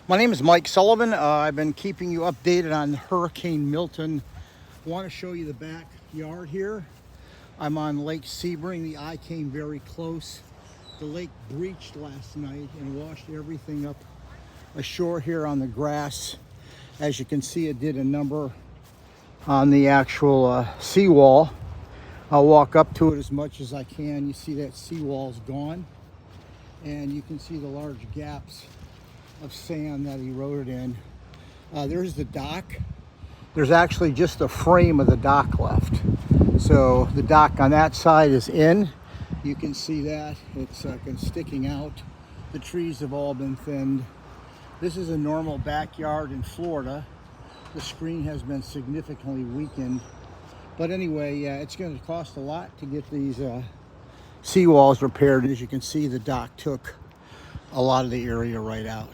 My name is Mike Sullivan. I've been keeping you updated on Hurricane Milton. I want to show you the backyard here. I'm on Lake Sebring. The eye came very close. The lake breached last night and washed everything up ashore here on the grass. As you can see, it did a number on the actual seawall. I'll walk up to it as much as I can. You see that seawall's gone, and you can see the large gaps of sand that eroded in. There's the dock. There's actually just the frame of the dock left. So the dock on that side is in. You can see that. It's been sticking out. The trees have all been thinned. This is a normal backyard in Florida. The screen has been significantly weakened. But anyway, it's going to cost a lot to get these seawalls repaired. As you can see, the dock took a lot of the area right out.